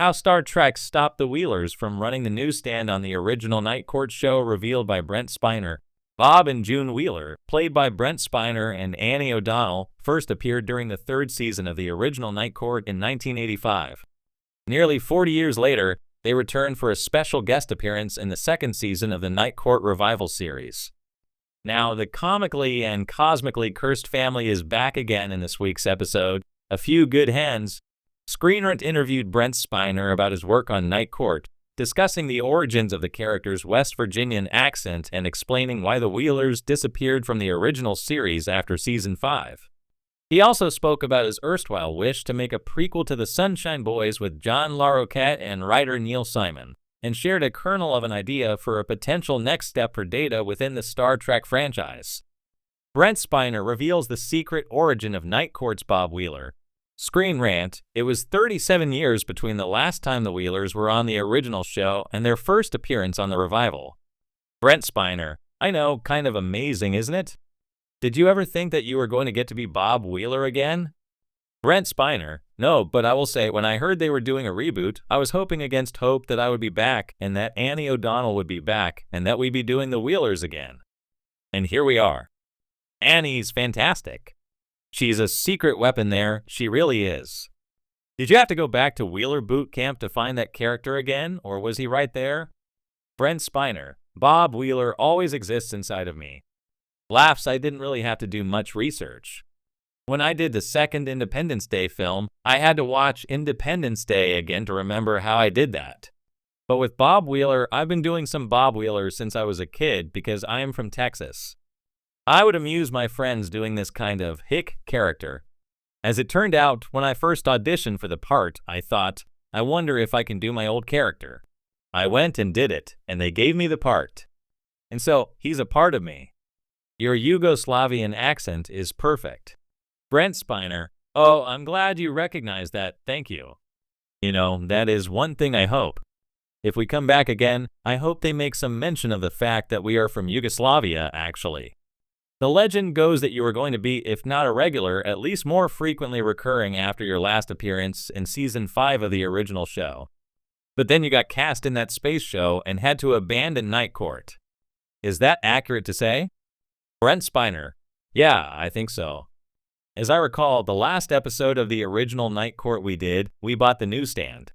How Star Trek stopped the Wheelers from running the newsstand on the original Night Court show revealed by Brent Spiner. Bob and June Wheeler, played by Brent Spiner and Annie O'Donnell, first appeared during the third season of the original Night Court in 1985. Nearly 40 years later, they returned for a special guest appearance in the second season of the Night Court revival series. Now, the comically and cosmically cursed family is back again in this week's episode. A Few Good Hens. Screen Rant interviewed Brent Spiner about his work on Night Court, discussing the origins of the character's West Virginian accent and explaining why the Wheelers disappeared from the original series after Season 5. He also spoke about his erstwhile wish to make a prequel to the Sunshine Boys with John LaRoquette and writer Neil Simon, and shared a kernel of an idea for a potential next step for Data within the Star Trek franchise. Brent Spiner reveals the secret origin of Night Court's Bob Wheeler. Screen Rant. It was 37 years between the last time the Wheelers were on the original show and their first appearance on the revival. Brent Spiner. I know, kind of amazing, isn't it? Did you ever think that you were going to get to be Bob Wheeler again? Brent Spiner. No, but I will say, when I heard they were doing a reboot, I was hoping against hope that I would be back and that Annie O'Donnell would be back and that we'd be doing the Wheelers again. And here we are. Annie's fantastic. She's a secret weapon there, she really is. Did you have to go back to Wheeler Boot Camp to find that character again, or was he right there? Brent Spiner. Bob Wheeler always exists inside of me. Laughs. I didn't really have to do much research. When I did the second Independence Day film, I had to watch Independence Day again to remember how I did that. But with Bob Wheeler, I've been doing some Bob Wheeler since I was a kid because I am from Texas. I would amuse my friends doing this kind of hick character. As it turned out, when I first auditioned for the part, I thought, I wonder if I can do my old character. I went and did it, and they gave me the part. And so, he's a part of me. Your Yugoslavian accent is perfect. Brent Spiner. Oh, I'm glad you recognize that, thank you. You know, that is one thing I hope. If we come back again, I hope they make some mention of the fact that we are from Yugoslavia, actually. The legend goes that you were going to be, if not a regular, at least more frequently recurring after your last appearance in Season 5 of the original show. But then you got cast in that space show and had to abandon Night Court. Is that accurate to say? Brent Spiner. Yeah, I think so. As I recall, the last episode of the original Night Court we bought the Newsstand.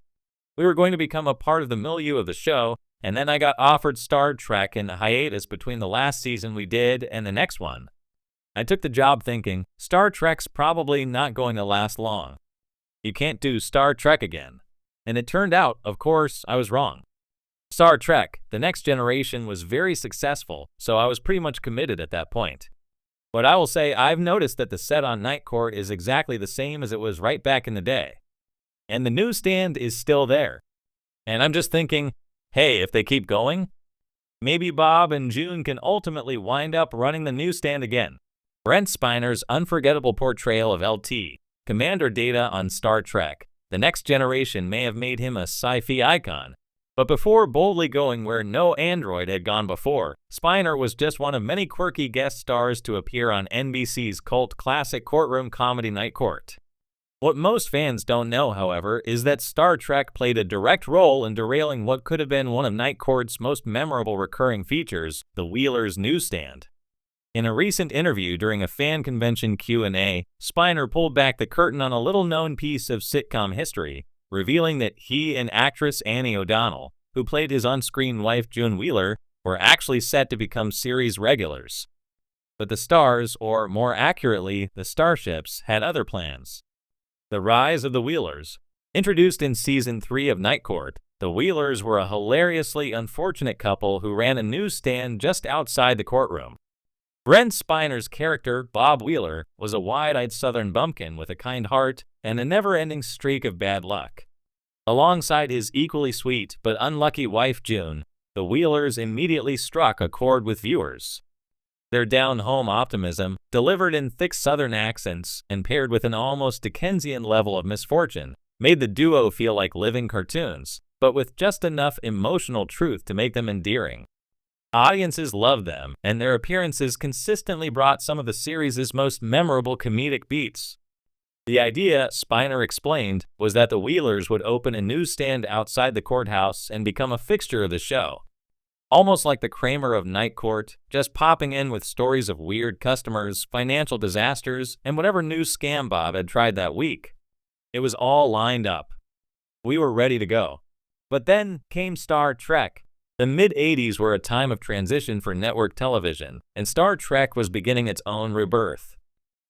We were going to become a part of the milieu of the show, and then I got offered Star Trek in the hiatus between the last season we did and the next one. I took the job thinking, Star Trek's probably not going to last long. You can't do Star Trek again. And it turned out, of course, I was wrong. Star Trek, The Next Generation was very successful, so I was pretty much committed at that point. But I will say I've noticed that the set on Night Court is exactly the same as it was right back in the day. And the Newsstand is still there. And I'm just thinking, hey, if they keep going, maybe Bob and June can ultimately wind up running the Newsstand again. Brent Spiner's unforgettable portrayal of LT, Commander Data on Star Trek, The Next Generation may have made him a sci-fi icon. But before boldly going where no android had gone before, Spiner was just one of many quirky guest stars to appear on NBC's cult classic courtroom comedy Night Court. What most fans don't know, however, is that Star Trek played a direct role in derailing what could have been one of Night Court's most memorable recurring features, the Wheelers' Newsstand. In a recent interview during a fan convention Q&A, Spiner pulled back the curtain on a little-known piece of sitcom history, revealing that he and actress Annie O'Donnell, who played his on-screen wife June Wheeler, were actually set to become series regulars. But the stars, or more accurately, the starships, had other plans. The Rise of the Wheelers. Introduced in Season 3 of Night Court, the Wheelers were a hilariously unfortunate couple who ran a newsstand just outside the courtroom. Brent Spiner's character, Bob Wheeler, was a wide-eyed southern bumpkin with a kind heart and a never-ending streak of bad luck. Alongside his equally sweet but unlucky wife June, the Wheelers immediately struck a chord with viewers. Their down-home optimism, delivered in thick southern accents and paired with an almost Dickensian level of misfortune, made the duo feel like living cartoons, but with just enough emotional truth to make them endearing. Audiences loved them, and their appearances consistently brought some of the series' most memorable comedic beats. The idea, Spiner explained, was that the Wheelers would open a newsstand outside the courthouse and become a fixture of the show. Almost like the Kramer of Night Court, just popping in with stories of weird customers, financial disasters, and whatever new scam Bob had tried that week. It was all lined up. We were ready to go. But then came Star Trek. The mid-'80s were a time of transition for network television, and Star Trek was beginning its own rebirth.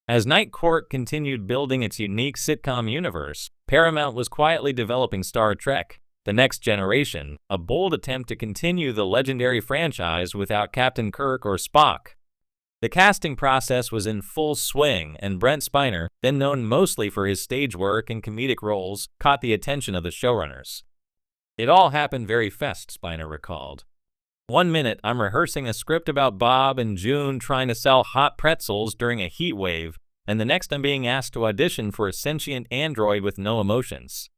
As Night Court continued building its unique sitcom universe, Paramount was quietly developing Star Trek: The Next Generation, a bold attempt to continue the legendary franchise without Captain Kirk or Spock. The casting process was in full swing, and Brent Spiner, then known mostly for his stage work and comedic roles, caught the attention of the showrunners. It all happened very fast, Spiner recalled. One minute, I'm rehearsing a script about Bob and June trying to sell hot pretzels during a heat wave, and the next I'm being asked to audition for a sentient android with no emotions.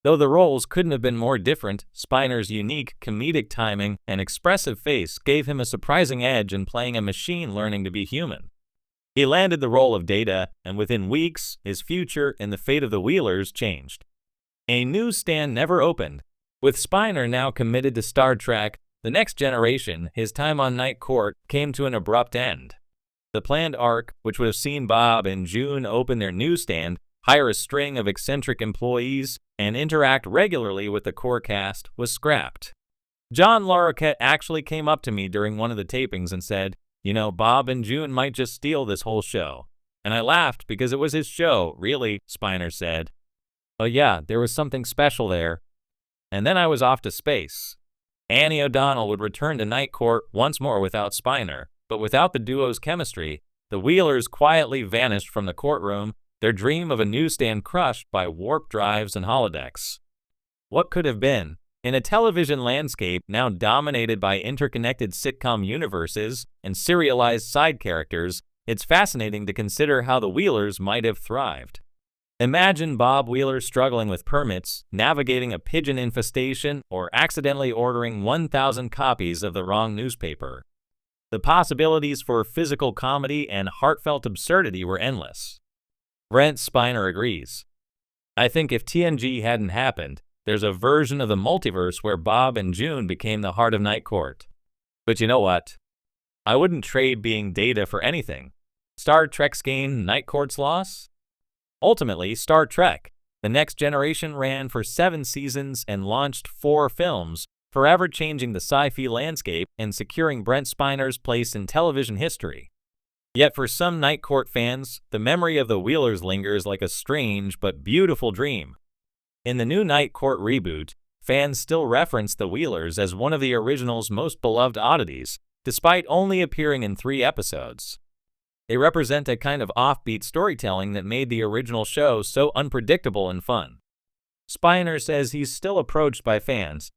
Though the roles couldn't have been more different, Spiner's unique comedic timing and expressive face gave him a surprising edge in playing a machine learning to be human. He landed the role of Data, and within weeks, his future and the fate of the Wheelers changed. A newsstand never opened. With Spiner now committed to Star Trek: The Next Generation, his time on Night Court came to an abrupt end. The planned arc, which would have seen Bob and June open their newsstand, hire a string of eccentric employees, and interact regularly with the core cast, was scrapped. Jean-Luc actually came up to me during one of the tapings and said, "You know, Bob and June might just steal this whole show." And I laughed because it was his show, really, Spiner said. But yeah, there was something special there. And then I was off to space. Annie O'Donnell would return to Night Court once more without Spiner, but without the duo's chemistry, the Wheelers quietly vanished from the courtroom, their dream of a newsstand crushed by warp drives and holodecks. What could have been? In a television landscape now dominated by interconnected sitcom universes and serialized side characters, it's fascinating to consider how the Wheelers might have thrived. Imagine Bob Wheeler struggling with permits, navigating a pigeon infestation, or accidentally ordering 1,000 copies of the wrong newspaper. The possibilities for physical comedy and heartfelt absurdity were endless. Brent Spiner agrees. I think if TNG hadn't happened, there's a version of the multiverse where Bob and June became the heart of Night Court. But you know what? I wouldn't trade being Data for anything. Star Trek's gain, Night Court's loss? Ultimately, Star Trek: The Next Generation ran for 7 seasons and launched 4 films, forever changing the sci-fi landscape and securing Brent Spiner's place in television history. Yet for some Night Court fans, the memory of the Wheelers lingers like a strange but beautiful dream. In the new Night Court reboot, fans still reference the Wheelers as one of the original's most beloved oddities, despite only appearing in 3 episodes. They represent a kind of offbeat storytelling that made the original show so unpredictable and fun. Spiner says he's still approached by fans,